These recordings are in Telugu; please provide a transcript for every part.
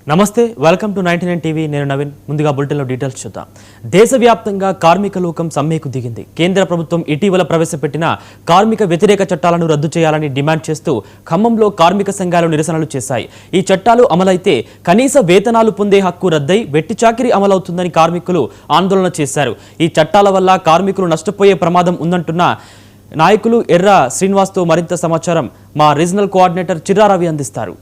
నమస్తే వెల్కమ్ టు 99 టీవీ నేను నవీన్ ముందుగా బులెటిన్లో డీటెయిల్స్ చూద్దాం దేశవ్యాప్తంగా కార్మిక లోకం సమ్మెకు దిగింది కేంద్ర ప్రభుత్వం ఇటీవల ప్రవేశపెట్టిన కార్మిక వ్యతిరేక చట్టాలను రద్దు చేయాలని డిమాండ్ చేస్తూ ఖమ్మంలో కార్మిక సంఘాలు నిరసనలు చేశాయి ఈ చట్టాలు అమలైతే కనీస వేతనాలు పొందే హక్కు రద్దై వెట్టి చాకిరీ అమలవుతుందని కార్మికులు ఆందోళన చేశారు ఈ చట్టాల వల్ల కార్మికులు నష్టపోయే ప్రమాదం ఉందంటున్న నాయకులు ఎర్ర శ్రీనివాస్తో మరింత సమాచారం మా రీజనల్ కోఆర్డినేటర్ చిర్రారవి అందిస్తారు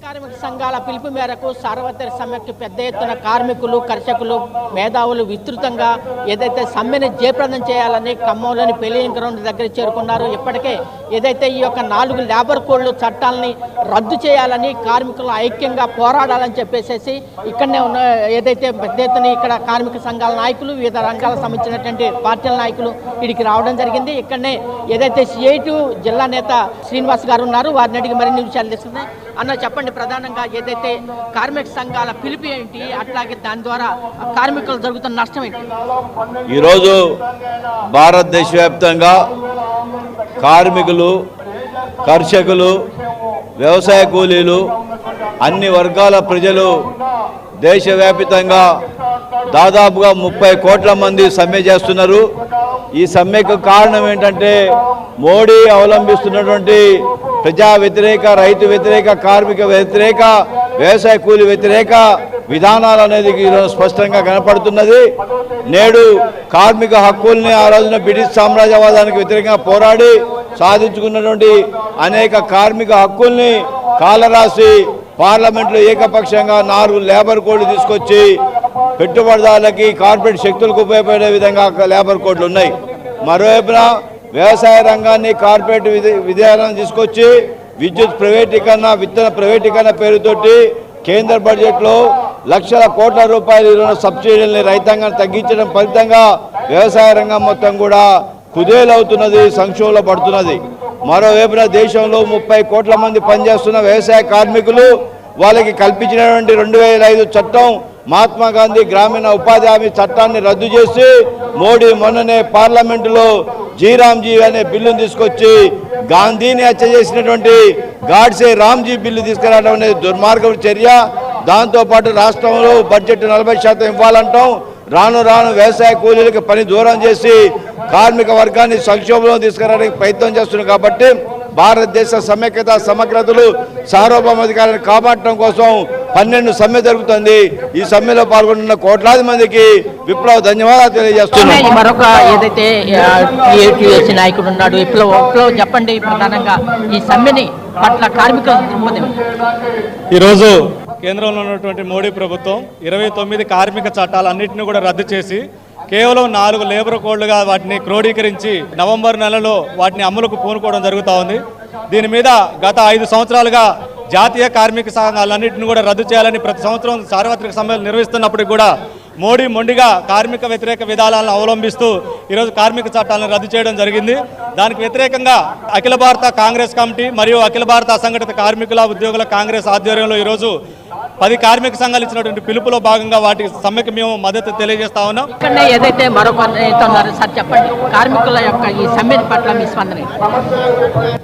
కార్మిక సంఘాల పిలుపు మేరకు సార్వత్రిక సమ్మెకు పెద్ద ఎత్తున కార్మికులు కర్షకులు మేధావులు విస్తృతంగా ఏదైతే సమ్మెని జయప్రదం చేయాలని ఖమ్మంలోని పెళ్లింగ్ గ్రౌండ్ దగ్గర చేరుకున్నారు ఇప్పటికే ఏదైతే ఈ యొక్క 4 లేబర్ కోడ్లు చట్టాలని రద్దు చేయాలని కార్మికులు ఐక్యంగా పోరాడాలని చెప్పేసి ఇక్కడనే ఉన్న ఏదైతే పెద్ద ఎత్తున ఇక్కడ కార్మిక సంఘాల నాయకులు వివిధ రంగాలకు సంబంధించినటువంటి పార్టీల నాయకులు ఇక్కడికి రావడం జరిగింది ఇక్కడనే ఏదైతే సిఐటి జిల్లా నేత శ్రీనివాస్ గారు ఉన్నారు వారిని అడిగి మరిన్ని విషయాలు తెలుస్తున్నాయి అన్న చెప్పండి ప్రధానంగా ఏదైతే కార్మిక సంఘాల పిలుపు ఏంటి అట్లాగే దాని ద్వారా కార్మికులు జరుగుతున్న నష్టం ఏంటి ఈరోజు భారతదేశ వ్యాప్తంగా కార్మికులు కర్షకులు వ్యవసాయ కూలీలు అన్ని వర్గాల ప్రజలు దేశవ్యాప్తంగా దాదాపుగా 30 కోట్ల మంది సమ్మె చేస్తున్నారు ఈ సమ్మెకు కారణం ఏంటంటే మోడీ అవలంబిస్తున్నటువంటి ప్రజా వ్యతిరేక రైతు వ్యతిరేక కార్మిక వ్యతిరేక వ్యవసాయ కూలీ వ్యతిరేక విధానాలు అనేది ఈరోజు స్పష్టంగా కనపడుతున్నది నేడు కార్మిక హక్కుల్ని ఆ రోజున బ్రిటిష్ సామ్రాజ్యవాదానికి వ్యతిరేకంగా పోరాడి సాధించుకున్నటువంటి అనేక కార్మిక హక్కుల్ని కాలరాసి పార్లమెంట్లో ఏకపక్షంగా 4 లేబర్ కోడ్లు తీసుకొచ్చి పెట్టుబడిదారులకి కార్పొరేట్ శక్తులకు ఉపయోగపడే విధంగా లేబర్ కోడ్లు ఉన్నాయి మరోవైపున వ్యవసాయ రంగాన్ని కార్పొరేట్ విధానాన్ని తీసుకొచ్చి విద్యుత్ ప్రైవేటీకరణ విత్తన ప్రైవేటీకరణ పేరుతోటి కేంద్ర బడ్జెట్లో లక్షల కోట్ల రూపాయలు సబ్సిడీలని రైతాంగాన్ని తగ్గించడం ఫలితంగా వ్యవసాయ రంగం మొత్తం కూడా కుదేలవుతున్నది సంక్షోభంలో పడుతున్నది మరోవైపున దేశంలో 30 కోట్ల మంది పనిచేస్తున్న వ్యవసాయ కార్మికులు వాళ్ళకి కల్పించినటువంటి 2005 చట్టం మహాత్మా గాంధీ గ్రామీణ ఉపాధి హామీ చట్టాన్ని రద్దు చేసి మోడీ మొన్ననే పార్లమెంటులో జీరామ్జీ అనే బిల్లును తీసుకొచ్చి గాంధీని హత్య చేసినటువంటి గాడ్సే రామ్జీ బిల్లు తీసుకురావడం అనేది దుర్మార్గం చర్య దాంతోపాటు రాష్ట్రంలో బడ్జెట్ 40% ఇవ్వాలంటాం రాను రాను వ్యవసాయ కూలీలకు పని దూరం చేసి కార్మిక వర్గాన్ని సంక్షోభంలో తీసుకురావడానికి ప్రయత్నం చేస్తున్నారు కాబట్టి భారతదేశ సమైక్యత సమగ్రతలు సార్వభౌమాధికారాన్ని కాపాడటం కోసం 12 సమ్మె జరుగుతుంది ఈ సమ్మెలో పాల్గొంటున్న కోట్లాది మందికి విప్లవ ధన్యవాదాలు తెలియజేస్తున్నాను మరొక ఏదైతే నాయకుడు ఉన్నాడు విప్లవ చెప్పండి ప్రధానంగా ఈ సమ్మెని పట్ల కార్మికుల ఈరోజు కేంద్రంలో ఉన్నటువంటి మోడీ ప్రభుత్వం 29 కార్మిక చట్టాలన్నింటినీ కూడా రద్దు చేసి కేవలం 4 లేబర్ కోడ్లుగా వాటిని క్రోడీకరించి నవంబర్ నెలలో వాటిని అమలుకు పూనుకోవడం జరుగుతూ ఉంది దీని మీద గత 5 సంవత్సరాలుగా జాతీయ కార్మిక సంఘాలన్నింటినీ కూడా రద్దు చేయాలని ప్రతి సంవత్సరం సార్వత్రిక సమ్మెలు నిర్వహిస్తున్నప్పటికీ కూడా మోడీ మొండిగా కార్మిక వ్యతిరేక విధానాలను అవలంబిస్తూ ఈరోజు కార్మిక చట్టాలను రద్దు చేయడం జరిగింది దానికి వ్యతిరేకంగా అఖిల భారత కాంగ్రెస్ కమిటీ మరియు అఖిల భారత అసంఘటిత కార్మికుల ఉద్యోగుల కాంగ్రెస్ ఆధ్వర్యంలో ఈరోజు 10 కార్మిక సంఘాలు ఇచ్చినటువంటి పిలుపులో భాగంగా వాటి సమ్మెకు మేము మద్దతు తెలియజేస్తా ఉన్నాం ఏదైతే మరొక చెప్పండి కార్మికుల యొక్క ఈ సమ్మె పట్ల మీ స్పందన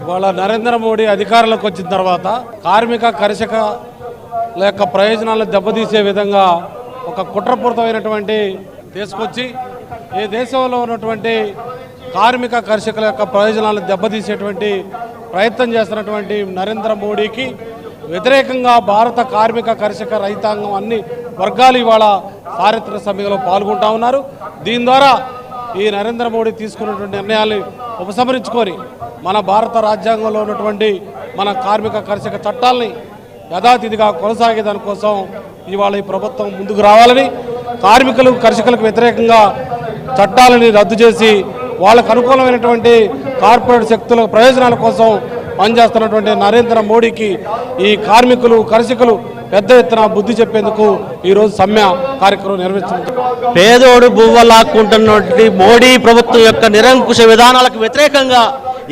వాళ్ళ నరేంద్ర మోడీ అధికారంలోకి వచ్చిన తర్వాత కార్మిక కర్షక యొక్క ప్రయోజనాలను దెబ్బతీసే విధంగా ఒక కుట్రపూరితమైనటువంటి తీసుకొచ్చి ఈ దేశంలో ఉన్నటువంటి కార్మిక కర్షకుల యొక్క ప్రయోజనాలను దెబ్బతీసేటువంటి ప్రయత్నం చేస్తున్నటువంటి నరేంద్ర మోడీకి వ్యతిరేకంగా భారత కార్మిక కర్షక రైతాంగం అన్ని వర్గాలు ఇవాళ చారిత్రక సమ్మెలో పాల్గొంటా ఉన్నారు దీని ద్వారా ఈ నరేంద్ర మోడీ తీసుకున్నటువంటి నిర్ణయాన్ని ఉపసంహరించుకొని మన భారత రాజ్యాంగంలో ఉన్నటువంటి మన కార్మిక కర్షక చట్టాలని యథాతిథిగా కొనసాగే దానికోసం ఇవాళ ఈ ప్రభుత్వం ముందుకు రావాలని కార్మికులు కర్షకులకు వ్యతిరేకంగా చట్టాలని రద్దు చేసి వాళ్ళకు అనుకూలమైనటువంటి కార్పొరేట్ శక్తుల ప్రయోజనాల కోసం పనిచేస్తున్నటువంటి నరేంద్ర మోడీకి ఈ కార్మికులు కర్షకులు పెద్ద ఎత్తున బుద్ధి చెప్పేందుకు ఈరోజు సమ్మె కార్యక్రమం నిర్వహిస్తుంది పేదోడు బువ్వ లాక్కుంటున్నటువంటి మోడీ ప్రభుత్వం యొక్క నిరంకుశ విధానాలకు వ్యతిరేకంగా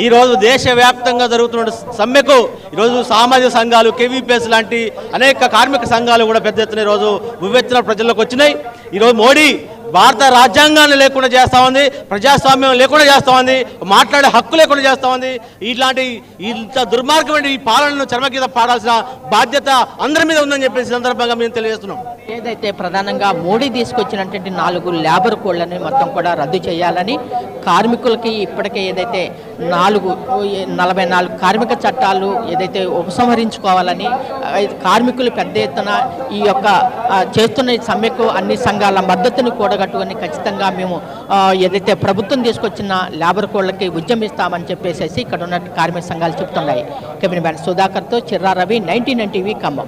ఈరోజు దేశవ్యాప్తంగా జరుగుతున్న సమ్మెకు ఈరోజు సామాజిక సంఘాలు కేవీపీఎస్ లాంటి అనేక కార్మిక సంఘాలు కూడా పెద్ద ఎత్తున ఈరోజు ఉవ్వెత్తున ప్రజల్లోకి వచ్చినాయి ఈరోజు మోడీ భారత రాజ్యాంగాన్ని లేకుండా చేస్తూ ఉంది, ప్రజాస్వామ్యం లేకుండా చేస్తూ ఉంది, మాట్లాడే హక్కు లేకుండా చేస్తూ ఉంది. ఇట్లాంటి ఇంత దుర్మార్గమైన ఈ పాలనను చర్మగీత పాడాల్సిన బాధ్యత అందరి మీద ఉందని చెప్పేసి సందర్భంగా మేము తెలియజేస్తున్నాం. ఏదైతే ప్రధానంగా మోడీ తీసుకొచ్చినటువంటి 4 లేబర్ కోడ్లని మొత్తం కూడా రద్దు చేయాలని, కార్మికులకి ఇప్పటికే ఏదైతే 44 కార్మిక చట్టాలు ఏదైతే ఉపసంహరించుకోవాలని, కార్మికులు పెద్ద ఎత్తున ఈ యొక్క చేస్తున్న ఈ సమ్మెకు అన్ని సంఘాల మద్దతుని కూడగట్టుకొని ఖచ్చితంగా మేము ఏదైతే ప్రభుత్వం తీసుకొచ్చిన లేబర్ కోడ్లకి ఉద్యమిస్తామని చెప్పేసి ఇక్కడ ఉన్న కార్మిక సంఘాలు చెప్తున్నాయి. కెమెరామెన్ సుధాకర్తో చిర్రా రవి, 99 టీవీ ఖమ్మం.